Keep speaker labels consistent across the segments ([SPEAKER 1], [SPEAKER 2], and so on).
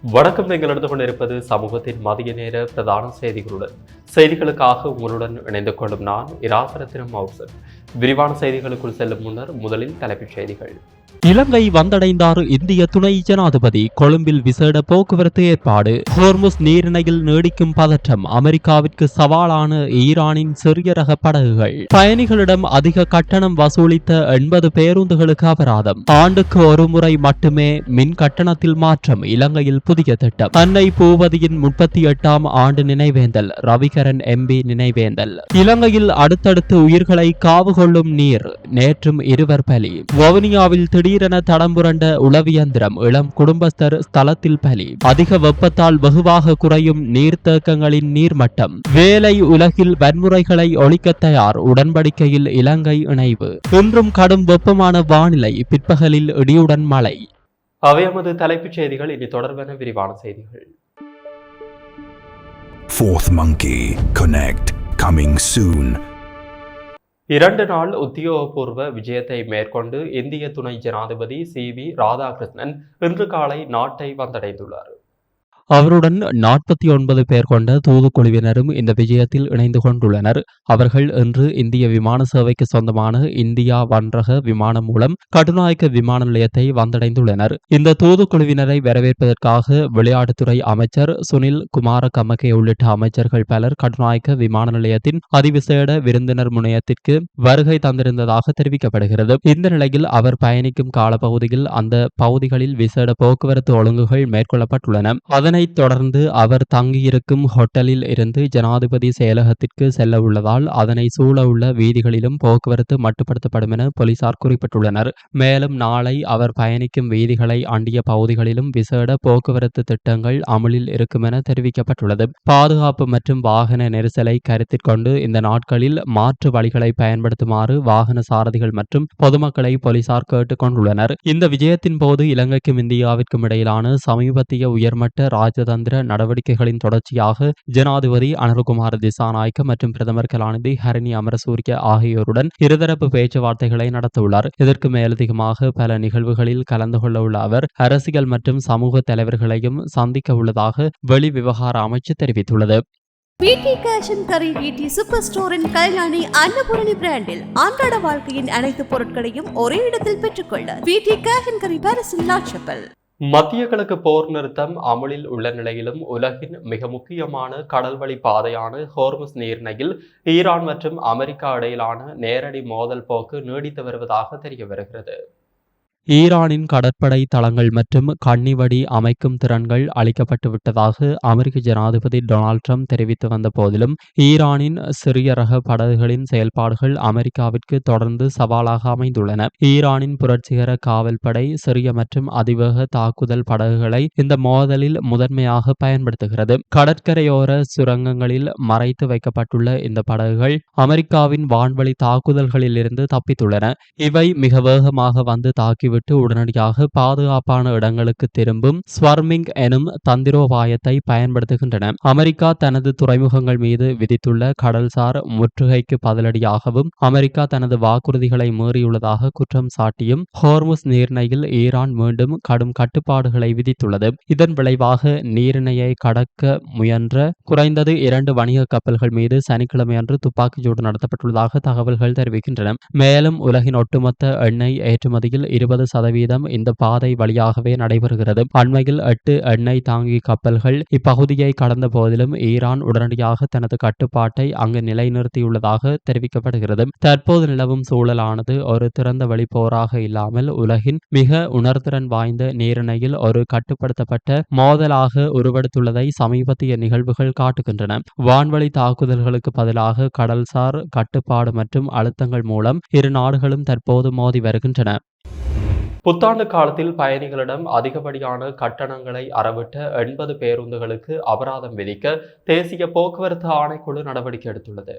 [SPEAKER 1] வணக்கம். நீங்கள் எடுத்துக் கொண்டிருப்பது சமூகத்தின் மதிய நேர பிரதான செய்திகளுடன். செய்திகளுக்காக உங்களுடன் இணைந்து கொள்ளும் நான் இராசரத்தினம் மௌசன். விரிவான செய்திகளுக்குள் செல்லும் முன்னர் முதலில் தலைப்புச் செய்திகள்.
[SPEAKER 2] இலங்கை வந்தடைந்தார் இந்திய துணை ஜனாதிபதி. கொழும்பில் விசேட போக்குவரத்து ஏற்பாடு. ஹோர்முஸ் நீரிணையில் நீடிக்கும் பதற்றம். அமெரிக்காவிற்கு சவாலான ஈரானின் சிறிய ரக படகுகள். பயணிகளிடம் அதிக கட்டணம் வசூலித்த 80 பேருந்துகளுக்கு அபராதம். ஆண்டுக்கு ஒரு முறை மட்டுமே மின் கட்டணத்தில் மாற்றம். இலங்கையில் புதிய திட்டம். அன்னை பூவதியின் 38ஆம் ஆண்டு நினைவேந்தல். ரவிகரன் எம்பி நினைவேந்தல். இலங்கையில் அடுத்தடுத்து உயிர்களை காவு கொள்ளும் நீர். நேற்றும் இருவர் பலி. வவுனியாவில் திடீரென தடம்புரண்ட உளவியந்திரம். இளம் குடும்பஸ்தர் ஸ்தலத்தில் பலி. அதிக வெப்பத்தால் வெகுவாக குறையும் நீர்த்தேக்கங்களின் நீர்மட்டம். வேலை உலகில் வன்முறைகளை ஒழிக்க தயார். உடன்படிக்கையில் இலங்கை இணைவு. இன்றும் கடும் வெப்பமான வானிலை. பிற்பகலில் இடியுடன் மழை.
[SPEAKER 1] அவை எமது தலைப்புச் செய்திகள். இனி தொடர்பான விரிவான செய்திகள்.
[SPEAKER 3] Fourth Monkey Connect coming soon.
[SPEAKER 1] 2 நாள் உத்தியோகபூர்வ விஜயத்தை மேற்கொண்டு இந்திய துணை ஜனாதிபதி சி.வி. ராதாகிருஷ்ணன் இன்று காலை நாட்டை வந்தடைந்துள்ளார்.
[SPEAKER 2] அவருடன் 49 பேர் கொண்ட தூதுக்குழுவினரும் இந்த விஜயத்தில் இணைந்து கொண்டுள்ளனர். அவர்கள் இன்று இந்திய விமான சேவைக்கு சொந்தமான இந்தியா வன்ரக விமானம் மூலம் கட்டுநாயக்க விமான நிலையத்தை வந்தடைந்துள்ளனர். இந்த தூதுக்குழுவினரை வரவேற்பதற்காக விளையாட்டுத்துறை அமைச்சர் சுனில் குமார கமகே உள்ளிட்ட அமைச்சர்கள் பலர் கட்டுநாயக்க விமான நிலையத்தின் அதிவிசேட விருந்தினர் முனையத்திற்கு வருகை தந்திருந்ததாக தெரிவிக்கப்படுகிறது. இந்த நிலையில் அவர் பயணிக்கும் காலப்பகுதியில் அந்த பகுதிகளில் விசேட போக்குவரத்து ஒழுங்குகள் மேற்கொள்ளப்பட்டுள்ளன. அதனைத் தொடர்ந்து அவர் தங்கியிருக்கும் ஹோட்டலில் இருந்து ஜனாதிபதி செயலகத்திற்கு செல்ல உள்ளதால் அதனை சூழ உள்ள வீதிகளிலும் போக்குவரத்து மட்டுப்படுத்தப்படும் என போலீசார் குறிப்பிட்டுள்ளனர். மேலும் நாளை அவர் பயணிக்கும் வீதிகளை அண்டிய பகுதிகளிலும் விசேட போக்குவரத்து திட்டங்கள் அமலில் இருக்கும் என தெரிவிக்கப்பட்டுள்ளது. பாதுகாப்பு மற்றும் வாகன நெரிசலை கருத்தில் கொண்டு இந்த நாட்களில் மாற்று வழிகளை பயன்படுத்துமாறு வாகன சாரதிகள் மற்றும் பொதுமக்களை போலீசார் கேட்டுக் கொண்டுள்ளனர். இந்த விஜயத்தின் போது இலங்கைக்கும் இந்தியாவிற்கும் இடையிலான சமீபத்திய உயர்மட்ட ராஜதந்திர நடவடிக்கைகளின் தொடர்ச்சியாக ஜனாதிபதி அனுரகுமார திசாநாயக்க மற்றும் பிரதமர் கலாநிதி ஹரணி அமரசூரிய ஆகியோருடன் இருதரப்பு பேச்சுவார்த்தைகளை நடத்தவுள்ளார். இதற்கு மேலதிகமாக பல நிகழ்வுகளில் கலந்து கொள்ள உள்ள அவர் அரசியல் மற்றும் சமூக தலைவர்களையும் சந்திக்க உள்ளதாக வெளி விவகார அமைச்சு தெரிவித்துள்ளது.
[SPEAKER 4] வீட்டி கேஷ் அண்ட் கரி வீட்டி சூப்பர் ஸ்டோரின் கல்யாணி அன்னபூரணி பிராண்டில் அன்றாட வாழ்க்கையின் அனைத்து பொருட்களையும் ஒரே இடத்தில் பெற்றுக்கொள்ள வீட்டி கேஷ் அண்ட் கரி பாரிஸில் லாட்சப்பல்.
[SPEAKER 1] மத்திய கிழக்கு போர் நிறுத்தம் அமலில் உள்ள நிலையிலும் உலகின் மிக முக்கியமான கடல்வழி பாதையான ஹோர்முஸ் நீரிணையில் ஈரான் மற்றும் அமெரிக்கா இடையிலான நேரடி மோதல் போக்கு நீடித்து வருவதாக தெரிய வருகிறது.
[SPEAKER 2] ஈரானின் கடற்படை தளங்கள் மற்றும் கண்ணிவடி அமைக்கும் திறன்கள் அளிக்கப்பட்டு விட்டதாக அமெரிக்க ஜனாதிபதி டொனால்ட் ட்ரம்ப் தெரிவித்து வந்த போதிலும் ஈரானின் சிறிய ரக படகுகளின் செயல்பாடுகள் அமெரிக்காவிற்கு தொடர்ந்து சவாலாக அமைந்துள்ளன. ஈரானின் புரட்சிகர காவல்படை சிறிய மற்றும் அதிவேக தாக்குதல் படகுகளை இந்த மோதலில் முதன்மையாக பயன்படுத்துகிறது. கடற்கரையோர சுரங்கங்களில் மறைத்து வைக்கப்பட்டுள்ள இந்த படகுகள் அமெரிக்காவின் வான்வழி தாக்குதல்களில் இருந்து தப்பித்துள்ளன. இவை மிக வேகமாக வந்து தாக்கி விட்டு உடனடியாக பாதுகாப்பான இடங்களுக்கு திரும்பும் ஸ்வர்மிங் எனும் தந்திரோபாயத்தை பயன்படுத்துகின்றன. அமெரிக்கா தனது துறைமுகங்கள் மீது விதித்துள்ள கடல்சார் முற்றுகைக்கு பதிலடியாகவும் அமெரிக்கா தனது வாக்குறுதிகளை மீறியுள்ளதாக குற்றம் சாட்டியும் ஹோர்முஸ் நீரிணையில் ஈரான் மீண்டும் கடும் கட்டுப்பாடுகளை விதித்துள்ளது. இதன் விளைவாக நீரிணையை கடக்க முயன்ற குறைந்தது 2 வணிக கப்பல்கள் மீது சனிக்கிழமையன்று துப்பாக்கிச்சூடு நடத்தப்பட்டுள்ளதாக தகவல்கள் தெரிவிக்கின்றன. மேலும் உலகின் ஒட்டுமொத்த எண்ணெய் ஏற்றுமதியில் 20% இந்த பாதை வழியாகவே நடைபெறுகிறது. அண்மையில் 8 எண்ணெய் தாங்கி கப்பல்கள் இப்பகுதியை கடந்த போதிலும் ஈரான் உடனடியாக தனது கட்டுப்பாட்டை அங்கு நிலைநிறுத்தியுள்ளதாக தெரிவிக்கப்படுகிறது. தற்போது நிலவும் சூழலானது ஒரு திறந்த வெளி போராக இல்லாமல் உலகின் மிக உணர்திறன் வாய்ந்த நீரிணையில் ஒரு கட்டுப்படுத்தப்பட்ட மோதலாக உருவெடுத்துள்ளதை சமீபத்திய நிகழ்வுகள் காட்டுகின்றன. வான்வழி தாக்குதல்களுக்கு பதிலாக கடல்சார் கட்டுப்பாடு மற்றும் அழுத்தங்கள் மூலம் இரு நாடுகளும் தற்போது மோதி வருகின்றன.
[SPEAKER 1] புத்தாண்டு காலத்தில் பயணிகளிடம் அதிகப்படியான கட்டணங்களை அறவிட்ட 80 பேருந்துகளுக்கு அபராதம் விதிக்க தேசிய போக்குவரத்து ஆணைக்குழு நடவடிக்கை எடுத்துள்ளது.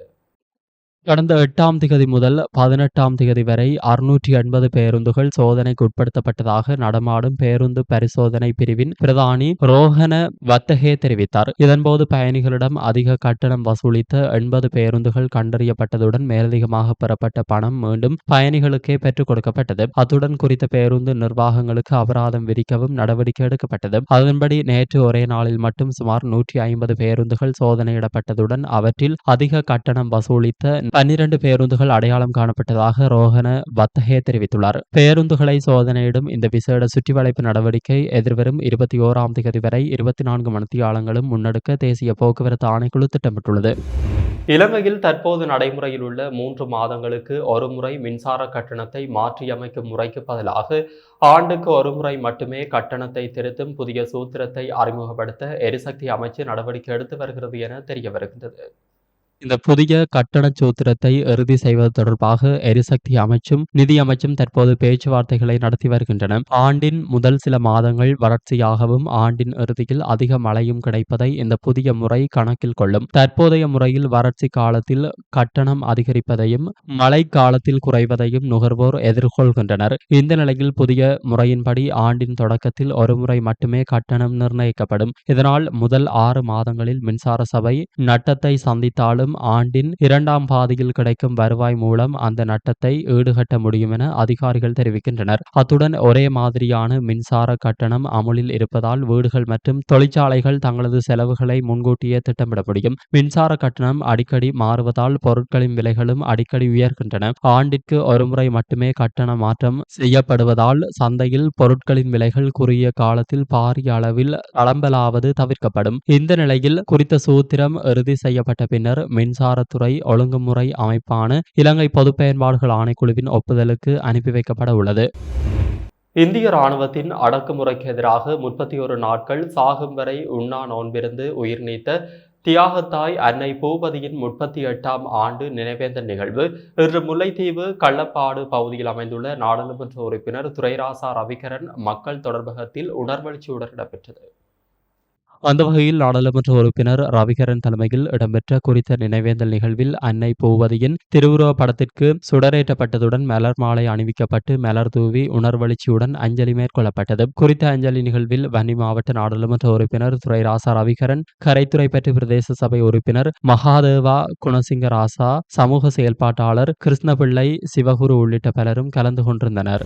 [SPEAKER 2] கடந்த 8ஆம் திகதி முதல் 18ஆம் திகதி வரை 680 பேருந்துகள் சோதனைக்கு உட்படுத்தப்பட்டதாக நடமாடும் பேருந்து பரிசோதனை பிரிவின் பிரதானி ரோஹன வத்தகே தெரிவித்தார். இதன்போது பயணிகளிடம் அதிக கட்டணம் வசூலித்த 80 பேருந்துகள் கண்டறியப்பட்டதுடன் மேலதிகமாக பெறப்பட்ட பணம் மீண்டும் பயணிகளுக்கே பெற்றுக் கொடுக்கப்பட்டது. அத்துடன் குறித்த பேருந்து நிர்வாகங்களுக்கு அபராதம் விதிக்கவும் நடவடிக்கை எடுக்கப்பட்டது. அதன்படி நேற்று ஒரே நாளில் மட்டும் சுமார் 150 பேருந்துகள் சோதனையிடப்பட்டதுடன் அவற்றில் அதிக கட்டணம் வசூலித்த 12 பேருந்துகள் அடையாளம் காணப்பட்டதாக ரோஹன வத்தகே தெரிவித்துள்ளார். பேருந்துகளை சோதனையிடும் இந்த விசேட சுற்றிவளைப்பு நடவடிக்கை எதிர்வரும் 21ஆம் திகதி வரை 24 மணித்தியாலங்களும் முன்னெடுக்க தேசிய போக்குவரத்து ஆணைக்குழு திட்டமிட்டுள்ளது.
[SPEAKER 1] இலங்கையில் தற்போது நடைமுறையில் உள்ள 3 மாதங்களுக்கு ஒருமுறை மின்சார கட்டணத்தை மாற்றியமைக்கும் முறைக்கு பதிலாக ஆண்டுக்கு ஒருமுறை மட்டுமே கட்டணத்தை திருத்தும் புதிய சூத்திரத்தை அறிமுகப்படுத்த எரிசக்தி அமைச்சு நடவடிக்கை எடுத்து வருகிறது என தெரிய வருகின்றது.
[SPEAKER 2] இந்த புதிய கட்டண சூத்திரத்தை இறுதி செய்வது தொடர்பாக எரிசக்தி அமைச்சும் நிதி அமைச்சும் தற்போது பேச்சுவார்த்தைகளை நடத்தி வருகின்றன. ஆண்டின் முதல் சில மாதங்கள் வறட்சியாகவும் ஆண்டின் இறுதியில் அதிக மழையும் கிடைப்பதை இந்த புதிய முறை கணக்கில் கொள்ளும். தற்போதைய முறையில் வறட்சி காலத்தில் கட்டணம் அதிகரிப்பதையும் மழை காலத்தில் குறைவதையும் நுகர்வோர் எதிர்கொள்கின்றனர். இந்த நிலையில் புதிய முறையின்படி ஆண்டின் தொடக்கத்தில் ஒருமுறை மட்டுமே கட்டணம் நிர்ணயிக்கப்படும். இதனால் முதல் 6 மாதங்களில் மின்சார சபை நட்டத்தை சந்தித்தாலும் ஆண்டின் 2ஆம் பாதியில் கிடைக்கும் வருவாய் மூலம் அந்த நட்டத்தை ஈடுகட்ட முடியும் என அதிகாரிகள் தெரிவிக்கின்றனர். அத்துடன் ஒரே மாதிரியான மின்சார கட்டணம் அமுலில் இருப்பதால் வீடுகள் மற்றும் தொழிற்சாலைகள் தங்களது செலவுகளை முன்கூட்டியே திட்டமிட முடியும். மின்சார கட்டணம் அடிக்கடி மாறுவதால் பொருட்களின் விலைகளும் அடிக்கடி உயர்கின்றன. ஆண்டிற்கு ஒருமுறை மட்டுமே கட்டண மாற்றம் செய்யப்படுவதால் சந்தையில் பொருட்களின் விலைகள் குறுகிய காலத்தில் பாரிய அளவில் அளம்பலாவது தவிர்க்கப்படும். இந்த நிலையில் குறித்த சூத்திரம் இறுதி செய்யப்பட்ட பின்னர் மின்சாரத்துறை ஒழுங்குமுறை அமைப்பான இலங்கை பொது பயன்பாடுகள் ஆணைக்குழுவின் ஒப்புதலுக்கு அனுப்பி வைக்கப்பட உள்ளது.
[SPEAKER 1] இந்திய ராணுவத்தின் அடக்குமுறைக்கு எதிராக 31 நாட்கள் சாகும் வரை உண்ணா நோன்பிருந்து உயிர் நீத்த தியாகத்தாய் அன்னை பூபதியின் 38ஆம் ஆண்டு நினைவேந்தல் நிகழ்வு இன்று முல்லைத்தீவு கள்ளப்பாடு பகுதியில் அமைந்துள்ள நாடாளுமன்ற உறுப்பினர் துரைராசா ரவிகரன் மக்கள் தொடர்பகத்தில் உணர்வெழுச்சியுடன் இடம்பெற்றது.
[SPEAKER 2] அந்த வகையில் நாடாளுமன்ற உறுப்பினர் ரவிகரன் தலைமையில் இடம்பெற்ற குறித்த நினைவேந்தல் நிகழ்வில் அன்னை பூவதியின் திருவுருவ படத்திற்கு சுடரேற்றப்பட்டதுடன் மலர் மாலை அணிவிக்கப்பட்டு மலர் தூவி உணர்வெழுச்சியுடன் அஞ்சலி மேற்கொள்ளப்பட்டது. குறித்த அஞ்சலி நிகழ்வில் வன்னி மாவட்ட நாடாளுமன்ற உறுப்பினர் துரைராசா ரவிகரன், கரைத்துறை பற்றி பிரதேச சபை உறுப்பினர் மகாதேவா குணசிங்க ராசா, சமூக செயல்பாட்டாளர் கிருஷ்ணபிள்ளை, சிவகுரு உள்ளிட்ட பலரும் கலந்து கொண்டிருந்தனர்.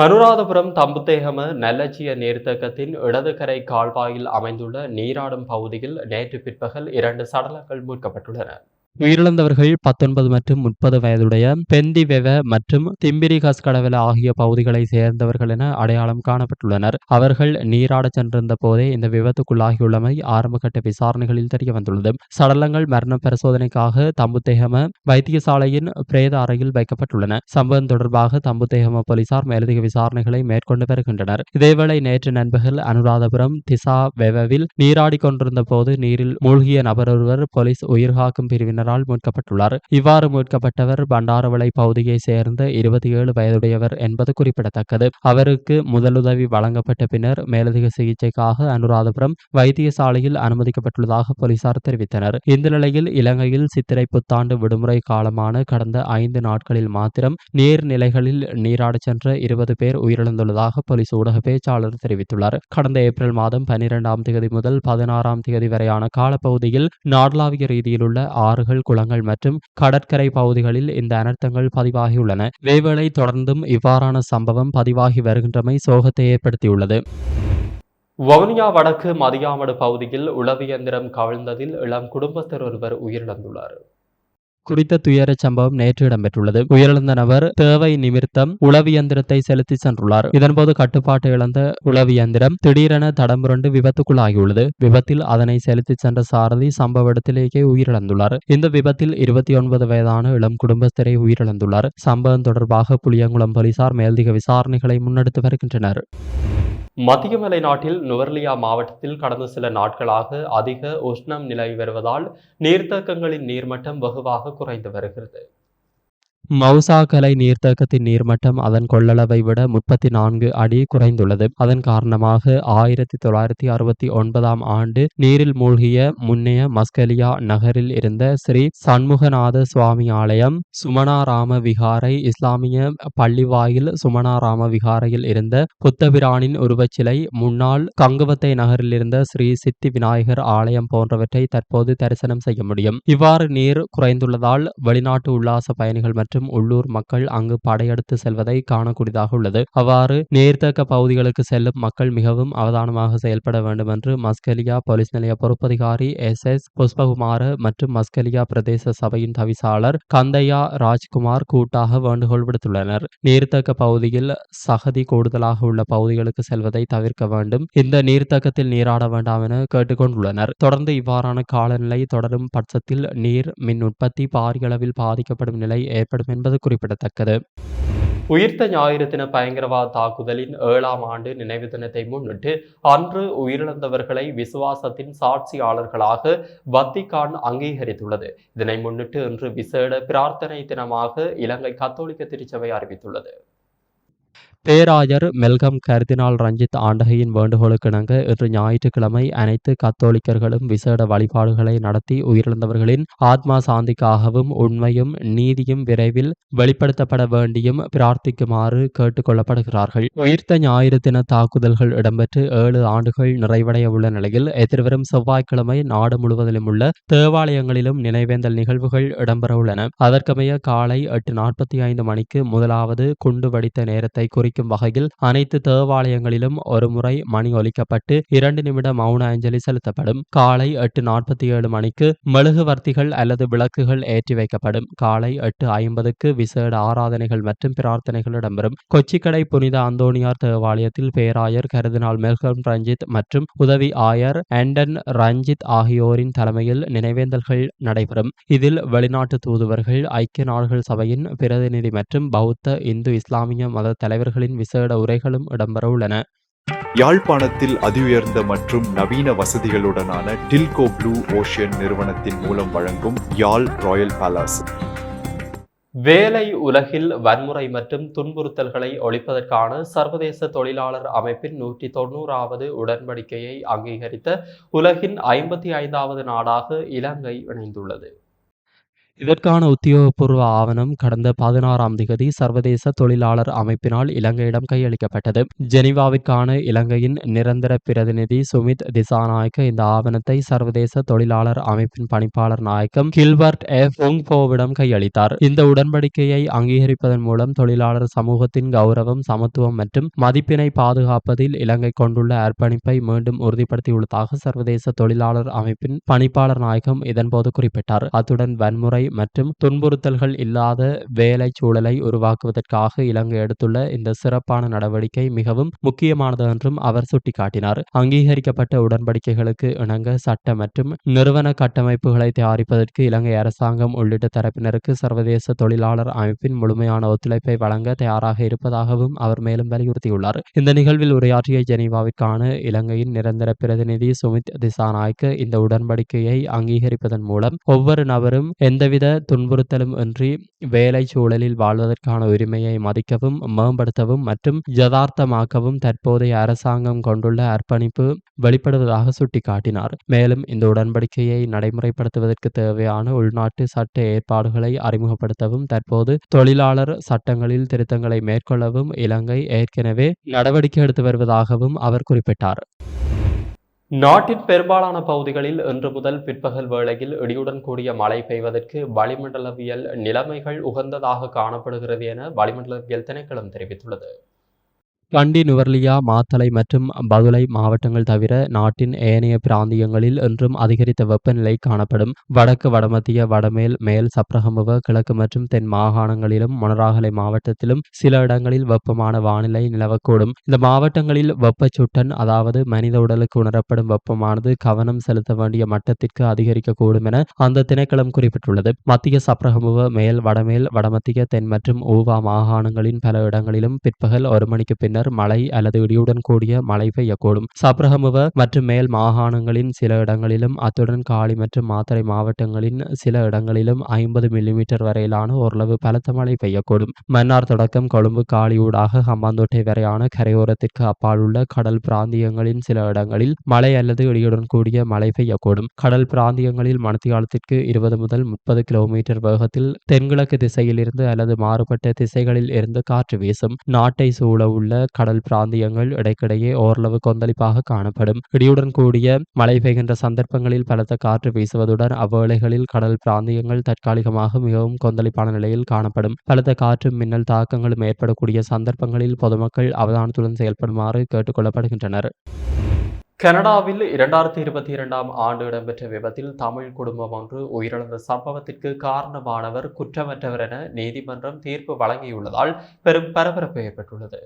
[SPEAKER 1] அனுராதபுரம் தம்புத்தேகம நல்லச்சிய நீர்த்தேக்கத்தின் இடதுகரை கால்வாயில் அமைந்துள்ள நீராடும் பகுதியில் நேற்று பிற்பகல் 2 சடலங்கள் மீட்கப்பட்டுள்ளன.
[SPEAKER 2] உயிரிழந்தவர்கள் 19 மற்றும் 30 வயதுடைய பெந்திவெவ மற்றும் திம்பிரி கஸ்கடவெல ஆகிய பகுதிகளை சேர்ந்தவர்கள் என அடையாளம் காணப்பட்டுள்ளனர். அவர்கள் நீராட சென்றிருந்த போதே இந்த விபத்துக்குள்ளாகியுள்ளமை ஆரம்பகட்ட விசாரணைகளில் தெரிய வந்துள்ளது. சடலங்கள் மரண பரிசோதனைக்காக தம்புத்தேகம வைத்தியசாலையின் பிரேத அறையில் வைக்கப்பட்டுள்ளன. சம்பவம் தொடர்பாக தம்புத்தேகம போலீசார் மேலதிக விசாரணைகளை மேற்கொண்டு வருகின்றனர். இதேவேளை நேற்று நண்பகல் அனுராதபுரம் திசா வெவவில் நீராடி கொண்டிருந்த போது நீரில் மூழ்கிய நபர் ஒருவர் போலீஸ் உயிர்காக்கும் பிரிவினர் மீட்கப்பட்டுள்ளார். இவ்வாறு மீட்கப்பட்டவர் பண்டாரவளை பகுதியை சேர்ந்த 27 வயதுடையவர் என்பது குறிப்பிடத்தக்கது. அவருக்கு முதலுதவி வழங்கப்பட்ட பின்னர் மேலதிக சிகிச்சைக்காக அனுராதபுரம் வைத்தியசாலையில் அனுமதிக்கப்பட்டுள்ளதாக போலீசார் தெரிவித்தனர். இந்த நிலையில் இலங்கையில் சித்திரை புத்தாண்டு விடுமுறை காலமான கடந்த 5 நாட்களில் மாத்திரம் நீர்நிலைகளில் நீராடச் சென்ற 20 பேர் உயிரிழந்துள்ளதாக போலீஸ் ஊடக பேச்சாளர் தெரிவித்துள்ளார். கடந்த ஏப்ரல் மாதம் 12ஆம் தேதி முதல் 16ஆம் தேதி வரையான காலப்பகுதியில் நாடளாவிய ரீதியில் உள்ள ஆறுகள், குளங்கள் மற்றும் கடற்கரை பகுதிகளில் இந்த அனர்த்தங்கள் பதிவாகியுள்ளன. இதேவேளை தொடர்ந்தும் இவ்வாறான சம்பவம் பதிவாகி வருகின்றமை சோகத்தை ஏற்படுத்தியுள்ளது.
[SPEAKER 1] வவுனியா வடக்கு மதியாமடு பகுதியில் உளவியந்திரம் கவிழ்ந்ததில் இளம் குடும்பஸ்தர் ஒருவர் உயிரிழந்துள்ளார்.
[SPEAKER 2] குறித்த துயர சம்பவம் நேற்று இடம்பெற்றுள்ளது. உயிரிழந்த நபர் தேவை நிமித்தம் உளவியந்திரத்தை செலுத்தி சென்றுள்ளார். இதன்போது கட்டுப்பாட்டை இழந்த உளவியந்திரம் திடீரென தடம்புரண்டு விபத்துக்குள்ளாகியுள்ளது. விபத்தில் அதனை செலுத்தி சென்ற சாரதி சம்பவ இடத்திலேயே உயிரிழந்துள்ளார். இந்த விபத்தில் 29 வயதான இளம் குடும்பஸ்தரை உயிரிழந்துள்ளார். சம்பவம் தொடர்பாக புளியங்குளம் போலீசார் மேலதிக விசாரணைகளை முன்னெடுத்து வருகின்றனர்.
[SPEAKER 1] மத்திய மலை நாட்டில் நுவர்லியா மாவட்டத்தில் கடந்த சில நாட்களாக அதிக உஷ்ணம் நிலவி வருவதால் நீர்த்தேக்கங்களின் நீர்மட்டம் வெகுவாக குறைந்து வருகிறது.
[SPEAKER 2] மவுசாகலை நீர்த்தேக்கத்தின் நீர்மட்டம் அதன் கொள்ளளவை விட 34 அடி குறைந்துள்ளது. அதன் காரணமாக 1969 ஆண்டு நீரில் மூழ்கிய முன்னைய மஸ்கலியா நகரில் இருந்த ஸ்ரீ சண்முகநாத சுவாமி ஆலயம், சுமனாராம விகாரை, இஸ்லாமிய பள்ளிவாயில், சுமனாராம விகாரையில் இருந்த புத்தபிரானின் உருவச்சிலை, முன்னாள் கங்குவத்தை நகரில் இருந்த ஸ்ரீ சித்தி விநாயகர் ஆலயம் போன்றவற்றை தற்போது தரிசனம் செய்ய முடியும். இவ்வாறு நீர் குறைந்துள்ளதால் வெளிநாட்டு உல்லாச பயணிகள் மற்றும் உள்ளூர் மக்கள் அங்கு படையெடுத்து செல்வதை காணக்கூடியதாக உள்ளது. அவ்வாறு நீர்த்தேக்க பகுதிகளுக்கு செல்லும் மக்கள் மிகவும் அவதானமாக செயல்பட வேண்டும் என்று மஸ்கலியா போலீஸ் நிலைய பொறுப்பதிகாரி SS புஷ்பகுமார மற்றும் மஸ்கலியா பிரதேச சபையின் தவிசாளர் கந்தையா ராஜ்குமார் கூட்டாக வேண்டுகோள் விடுத்துள்ளனர். நீர்த்தேக்க பகுதியில் சகதி கூடுதலாக உள்ள பகுதிகளுக்கு செல்வதை தவிர்க்க வேண்டும். இந்த நீர்த்தேக்கத்தில் நீராட வேண்டாம் என கேட்டுக்கொண்டுள்ளனர். தொடர்ந்து இவ்வாறான காலநிலை தொடரும் பட்சத்தில் நீர் மின் உற்பத்தி பாரிய அளவில் பாதிக்கப்படும் நிலை ஏற்படும் என்பது குறிப்பிடத்தக்கது.
[SPEAKER 1] உயிர்த்த ஞாயிறு தின பயங்கரவாத தாக்குதலின் 7ஆம் ஆண்டு நினைவு தினத்தை முன்னிட்டு அன்று உயிரிழந்தவர்களை விசுவாசத்தின் சாட்சியாளர்களாக வத்திக்கான் அங்கீகரித்துள்ளது. இதனை முன்னிட்டு இன்று விசேட பிரார்த்தனை தினமாக இலங்கை கத்தோலிக்க திருச்சபை அறிவித்துள்ளது.
[SPEAKER 2] பேராயர் மெல்கம் கர்தினால் ரஞ்சித் ஆண்டகையின் வேண்டுகோளுக்கிணங்க இன்று ஞாயிற்றுக்கிழமை அனைத்து கத்தோலிக்கர்களும் விசேட வழிபாடுகளை நடத்தி உயிரிழந்தவர்களின் ஆத்மா சாந்திக்காகவும் உண்மையும் நீதியும் விரைவில் வெளிப்படுத்தப்பட வேண்டியும் பிரார்த்திக்குமாறு கேட்டுக் கொள்ளப்படுகிறார்கள். உயிர்த்த ஞாயிறு தின தாக்குதல்கள் இடம்பெற்று 7 ஆண்டுகள் நிறைவடைய உள்ள நிலையில் எதிர்வரும் செவ்வாய்க்கிழமை நாடு முழுவதிலும் உள்ள தேவாலயங்களிலும் நினைவேந்தல் நிகழ்வுகள் இடம்பெறவுள்ளன. அதற்கமைய காலை 8:45 மணிக்கு முதலாவது குண்டு வெடித்த நேரத்தை குறிக்கும் வகையில் அனைத்து தேவாலயங்களிலும் ஒரு முறை மணி ஒலிக்கப்பட்டு 2 நிமிட மௌன அஞ்சலி செலுத்தப்படும். காலை 8:47 மணிக்கு மெழுகுவர்த்திகள் அல்லது விளக்குகள் ஏற்றி வைக்கப்படும். காலை 8:50க்கு விசேட ஆராதனைகள் மற்றும் பிரார்த்தனைகள் இடம்பெறும். கொச்சிக்கடை புனித அந்தோணியார் தேவாலயத்தில் பேராயர் கர்தினால் மெல்கம் ரஞ்சித் மற்றும் உதவி ஆயர் ஆண்டன் ரஞ்சித் ஆகியோரின் தலைமையில் நினைவேந்தல்கள் நடைபெறும். இதில் வெளிநாட்டு தூதுவர்கள், ஐக்கிய நாடுகள் சபையின் பிரதிநிதி மற்றும் பௌத்த, இந்து, இஸ்லாமிய மத தலைவர்களின் விசேட உரைகளும் இடம்பெற உள்ளன.
[SPEAKER 5] யாழ்ப்பாணத்தில் அதிஉயர்ந்த மற்றும் நவீன வசதிகளுடனான டில்கோ ப்ளூ ஓஷன் நிறுவனத்தின் மூலம் வழங்கும் யாழ் ராயல் பேலஸ்.
[SPEAKER 1] வேலை உலகில் வன்முறை மற்றும் துன்புறுத்தல்களை ஒழிப்பதற்கான சர்வதேச தொழிலாளர் அமைப்பின் 190வது உடன்படிக்கையை அங்கீகரித்த உலகின் 55வது நாடாக இலங்கை இணைந்துள்ளது.
[SPEAKER 2] இதற்கான உத்தியோகபூர்வ ஆவணம் கடந்த 16ஆம் திகதி சர்வதேச தொழிலாளர் அமைப்பினால் இலங்கையிடம் கையளிக்கப்பட்டது. ஜெனீவாவிற்கான இலங்கையின் நிரந்தர பிரதிநிதி சுமித் திசாநாயக்க இந்த ஆவணத்தை சர்வதேச தொழிலாளர் அமைப்பின் பணிப்பாளர் நாயகம் கில்பர்ட் எஃப் உங்போவிடம் கையளித்தார். இந்த உடன்படிக்கையை அங்கீகரிப்பதன் மூலம் தொழிலாளர் சமூகத்தின் கௌரவம், சமத்துவம் மற்றும் மதிப்பினை பாதுகாப்பதில் இலங்கை கொண்டுள்ள அர்ப்பணிப்பை மீண்டும் உறுதிப்படுத்தியுள்ளதாக சர்வதேச தொழிலாளர் அமைப்பின் பணிப்பாளர் நாயகம் இதன்போது குறிப்பிட்டார். அத்துடன் வன்முறை மற்றும் துன்புறுத்தல்கள் இல்லாத வேலை சூழலை உருவாக்குவதற்காக இலங்கை எடுத்துள்ள இந்த சிறப்பான நடவடிக்கை மிகவும் முக்கியமானது என்றும் அவர் சுட்டிக்காட்டினார். அங்கீகரிக்கப்பட்ட உடன்படிக்கைகளுக்கு இணங்க சட்ட மற்றும் நிறுவன கட்டமைப்புகளை தயாரிப்பதற்கு இலங்கை அரசாங்கம் உள்ளிட்ட தரப்பினருக்கு சர்வதேச தொழிலாளர் அமைப்பின் முழுமையான ஒத்துழைப்பை வழங்க தயாராக இருப்பதாகவும் அவர் மேலும் வலியுறுத்தியுள்ளார். இந்த நிகழ்வில் உரையாற்றிய ஜெனீவாவிற்கான இலங்கையின் நிரந்தர பிரதிநிதி சுமித் திசாநாயக்க இந்த உடன்படிக்கையை அங்கீகரிப்பதன் மூலம் ஒவ்வொரு நபரும் எந்தவித துன்புறுத்தலும் இன்றி வேலை சூழலில் வாழ்வதற்கான உரிமையை மதிக்கவும், மேம்படுத்தவும் மற்றும் யதார்த்தமாக்கவும் தற்போதைய அரசாங்கம் கொண்டுள்ள அர்ப்பணிப்பு வெளிப்படுவதாக சுட்டிக்காட்டினார். மேலும் இந்த உடன்படிக்கையை நடைமுறைப்படுத்துவதற்கு தேவையான உள்நாட்டு சட்ட ஏற்பாடுகளை அறிமுகப்படுத்தவும் தற்போது தொழிலாளர் சட்டங்களில் திருத்தங்களை மேற்கொள்ளவும் இலங்கை ஏற்கனவே நடவடிக்கை எடுத்து வருவதாகவும் அவர் குறிப்பிட்டார்.
[SPEAKER 1] நாட்டின் பெரும்பாலான பகுதிகளில் இன்று முதல் பிற்பகல் வேளையில் இடியுடன் கூடிய மழை பெய்வதற்கு வளிமண்டலவியல் நிலைமைகள் உகந்ததாக காணப்படுகிறது என வளிமண்டலவியல் திணைக்களம் தெரிவித்துள்ளது.
[SPEAKER 2] கண்டி, நுவர்லியா, மாத்தளை மற்றும் பதுளை மாவட்டங்கள் தவிர நாட்டின் ஏனைய பிராந்தியங்களில் இன்றும் அதிகரித்த வெப்பநிலை காணப்படும். வடக்கு, வடமத்திய, வடமேல், மேல் சப்ரகமுவ, கிழக்கு மற்றும் தென் மாகாணங்களிலும் மொனராகலை மாவட்டத்திலும் சில இடங்களில் வெப்பமான வானிலை நிலவக்கூடும். இந்த மாவட்டங்களில் வெப்பச்சுட்டன், அதாவது மனித உடலுக்கு உணரப்படும் வெப்பமானது கவனம் செலுத்த வேண்டிய மட்டத்திற்கு அதிகரிக்கக்கூடும் என அந்த திணைக்களம் குறிப்பிட்டுள்ளது. மத்திய சப்ரகமுவ, மேல், வடமேல், வடமத்திய, தென் மற்றும் ஊவா மாகாணங்களின் பல இடங்களிலும் பிற்பகல் 1 மணிக்கு பின்னர் பின்னர் மழை அல்லது இடியுடன் கூடிய மழை பெய்யக்கூடும். சப்ரகமுவ மற்றும் மேல் மாகாணங்களின் சில இடங்களிலும் அத்துடன் காலி மற்றும் மாத்தறை மாவட்டங்களின் சில இடங்களிலும் 50 மில்லிமீட்டர் வரையிலான ஓரளவு பலத்த மழை பெய்யக்கூடும். மன்னார் தொடக்கம் கொழும்பு காலியூடாக ஹம்பாந்தோட்டை வரையான கரையோரத்திற்கு அப்பால் உள்ள கடல் பிராந்தியங்களின் சில இடங்களில் மழை அல்லது இடியுடன் கூடிய மழை பெய்யக்கூடும். கடல் பிராந்தியங்களில் மணித்தியாலத்திற்கு 20 முதல் 30 கிலோமீட்டர் வேகத்தில் தென்கிழக்கு திசையில் இருந்து அல்லது மாறுபட்ட திசைகளில் இருந்து காற்று வீசும். நாட்டை சூழ உள்ள கடல் பிராந்தியங்கள் இடைக்கிடையே ஓரளவு கொந்தளிப்பாக காணப்படும். இடியுடன் கூடிய மழை பெய்கின்ற சந்தர்ப்பங்களில் பலத்த காற்று வீசுவதுடன் அவ்வேளைகளில் கடல் பிராந்தியங்கள் தற்காலிகமாக மிகவும் கொந்தளிப்பான நிலையில் காணப்படும். பலத்த காற்றும் மின்னல் தாக்கங்களும் ஏற்படக்கூடிய சந்தர்ப்பங்களில் பொதுமக்கள் அவதானத்துடன் செயல்படுமாறு கேட்டுக் கொள்ளப்படுகின்றனர்.
[SPEAKER 1] கனடாவில் 2022ஆம் ஆண்டு இடம்பெற்ற விபத்தில் தமிழ் குடும்பம் ஒன்று உயிரிழந்த சம்பவத்திற்கு காரணமானவர் குற்றமற்றவர் என நீதிமன்றம் தீர்ப்பு வழங்கியுள்ளதால் பெரும் பரபரப்பு ஏற்பட்டுள்ளது.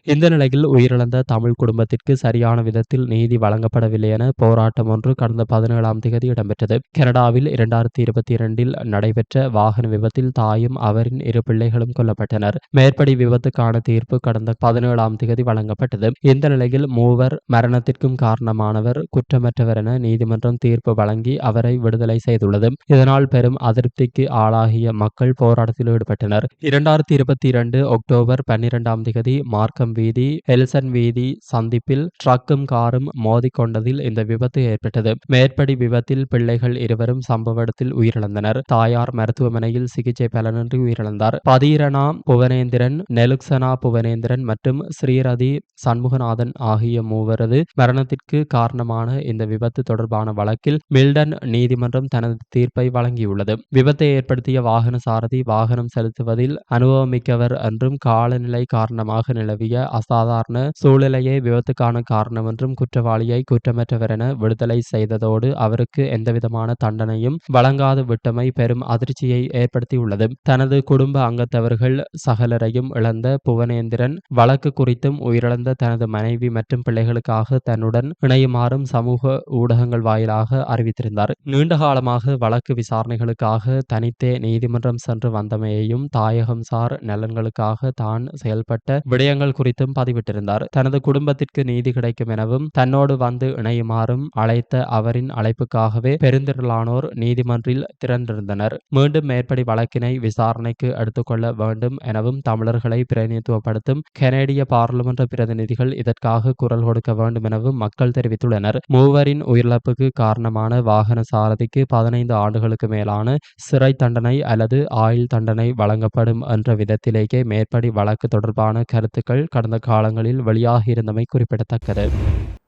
[SPEAKER 2] இந்த நிலையில் உயிரிழந்த தமிழ் குடும்பத்திற்கு சரியான விதத்தில் நீதி வழங்கப்படவில்லை என போராட்டம் ஒன்று கடந்த 17ஆம் தேதி இடம்பெற்றது. கனடாவில் 2022இல் நடைபெற்ற வாகன விபத்தில் தாயும் அவரின் 2 பிள்ளைகளும் கொல்லப்பட்டனர். மேற்படி விபத்துக்கான தீர்ப்பு கடந்த 17ஆம் தேதி வழங்கப்பட்டது. இந்த நிலையில் 3 மரணத்திற்கும் காரணமானவர் குற்றமற்றவர் என நீதிமன்றம் தீர்ப்பு வழங்கி அவரை விடுதலை செய்துள்ளது. இதனால் பெரும் அதிருப்திக்கு ஆளாகிய மக்கள் போராட்டத்தில் ஈடுபட்டனர். 2022 அக்டோபர் 12ஆம் தேதி மார்க்கம் வீதி எல்சன் வீதி சந்திப்பில் ட்ரக்கும் காரும் மோதிக்கொண்டதில் இந்த விபத்து ஏற்பட்டது. மேற்படி விபத்தில் பிள்ளைகள் 2 சம்பவ இடத்தில் உயிரிழந்தனர். தாயார் மருத்துவமனையில் சிகிச்சை பலனின்றி உயிரிழந்தார். பதீரணா புவனேந்திரன், நெலுக்சனா புவனேந்திரன் மற்றும் ஸ்ரீரதி சண்முகநாதன் ஆகிய 3 மரணத்திற்கு காரணமான இந்த விபத்து தொடர்பான வழக்கில் மில்டன் நீதிமன்றம் தனது தீர்ப்பை வழங்கியுள்ளது. விபத்தை ஏற்படுத்திய வாகன சாரதி வாகனம் செலுத்துவதில் அனுபவமிக்கவர் என்றும் காலநிலை காரணமாக நிலவிய அசாதாரண சூழ்நிலையே விபத்துக்கான காரணம் என்றும் குற்றவாளியை குற்றமற்றவர் என விடுதலை செய்ததோடு அவருக்கு எந்தவிதமான தண்டனையும் வழங்காது விட்டமை பெரும் அதிர்ச்சியை ஏற்படுத்தியுள்ளது. தனது குடும்ப அங்கத்தவர்கள் சகலரையும் இழந்த புவனேந்திரன் வழக்கு குறித்தும் உயிரிழந்த தனது மனைவி மற்றும் பிள்ளைகளுக்காக தன்னுடன் இணையுமாறும் சமூக ஊடகங்கள் வாயிலாக அறிவித்திருந்தார். நீண்ட காலமாக வழக்கு விசாரணைகளுக்காக தனித்தே நீதிமன்றம் சென்று வந்தமையையும் தாயகம் சார் நலன்களுக்காக தான் செயல்பட்ட விடயங்கள் குறித்தும் பதிவிட்டிருந்தார். தனது குடும்பத்திற்கு நீதி கிடைக்கும் எனவும் தன்னோடு வந்து இணையுமாறும் அழைத்த அவரின் அழைப்புக்காகவே பெருந்திரளானோர் நீதிமன்றில் திரண்டிருந்தனர். மீண்டும் மேற்படி வழக்கினை விசாரணைக்கு எடுத்துக்கொள்ள வேண்டும் எனவும் தமிழர்களை பிரதிநிதித்துவப்படுத்தும் கனேடிய பாராளுமன்ற பிரதிநிதிகள் இதற்காக குரல் கொடுக்க வேண்டும் எனவும் மக்கள் தெரிவித்துள்ளனர். 3 உயிரிழப்புக்கு காரணமான வாகன சாரதிக்கு 15 ஆண்டுகளுக்கு மேலான சிறை தண்டனை அல்லது ஆயுள் தண்டனை வழங்கப்படும் என்ற விதத்திலேயே மேற்படி வழக்கு தொடர்பான கருத்துக்கள் கடந்த காலங்களில் வெளியாகி இருந்தமை குறிப்பிடத்தக்கது.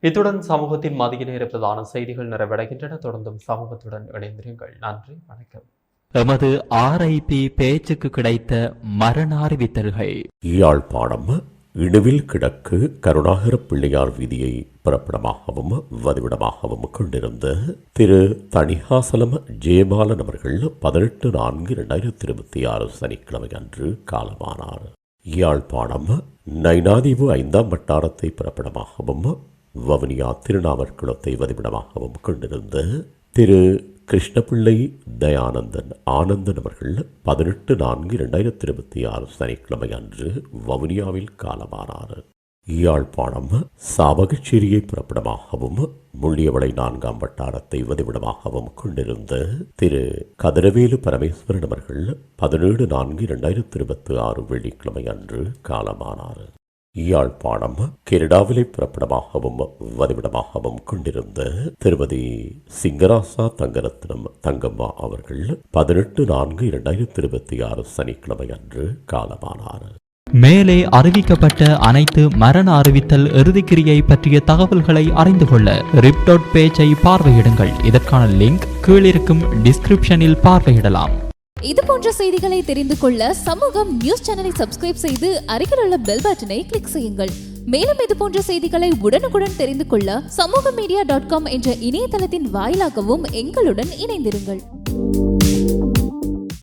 [SPEAKER 1] இத்துடன் சமூகத்தின் மதிய நேர பிரதான செய்திகள் நிறைவடைகின்றன. தொடர்ந்தும் சமூகத்துடன் இணைந்திருங்கள். நன்றி, வணக்கம்.
[SPEAKER 2] எமது RIP பேச்சுக்கு கிடைத்த மரண அறிவித்தல்கள்.
[SPEAKER 6] யாழ்ப்பாணம் இணுவில் கிழக்கு கருணாகர பிள்ளையார் வீதியை பிறப்பிடமாகவும் வதிவிடமாகவும் கொண்டிருந்த திரு தணிகாசலம் ஜெயபாலன் அவர்கள் 18/4/2026 சனிக்கிழமை அன்று காலமானார். யாழ்ப்பாணம் நைனாதீவு 5ஆம் வட்டாரத்தை பிறப்பிடமாகவும் வவுனியா திருநாவற்குளத்தை வதிவிடமாகவும் கொண்டிருந்த திரு கிருஷ்ணபிள்ளை தயானந்தன் ஆனந்தன் அவர்கள் 18/4/2026 சனிக்கிழமை அன்று வவுனியாவில் காலமானார். யாழ்ப்பாணம் சாவகச்சேரியை பிறப்பிடமாகவும் முள்ளியவளை 4ஆம் வட்டாரத்தை வதிவிடமாகவும் கொண்டிருந்த திரு கதிரவேலு பரமேஸ்வரன் அவர்கள் 17/4/2026 வெள்ளிக்கிழமை அன்று காலமானார். யாழ்ப்பாணம் கெனடாவிலை பிறப்பிடமாகவும் வதிவிடமாகவும் கொண்டிருந்த திருமதி சிங்கராசா தங்கரத்னம் தங்கம்மா அவர்கள் 18/4/2026 சனிக்கிழமை அன்று காலமானார்.
[SPEAKER 2] மேலே அறிவிக்கப்பட்ட அனைத்து மரண அறிவித்தல் இறுதிக்கிரியை பற்றிய தகவல்களை அறிந்து கொள்ள ரிப்டோட் பேஜை பார்வையிடுங்கள். இதற்கான லிங்க் கீழிருக்கும் டிஸ்கிரிப்ஷனில் பார்வையிடலாம்.
[SPEAKER 7] இது போன்ற செய்திகளை தெரிந்து கொள்ள சமூகம் நியூஸ் சேனலை சப்ஸ்கிரைப் செய்து அருகில் உள்ள பெல் பட்டனை கிளிக் செய்யுங்கள். மேலும் இது போன்ற செய்திகளை உடனுக்குடன் தெரிந்து கொள்ள சமூகமீடியா.com என்ற இணையதளத்தின் வாயிலாகவும் எங்களுடன் இணைந்திருங்கள்.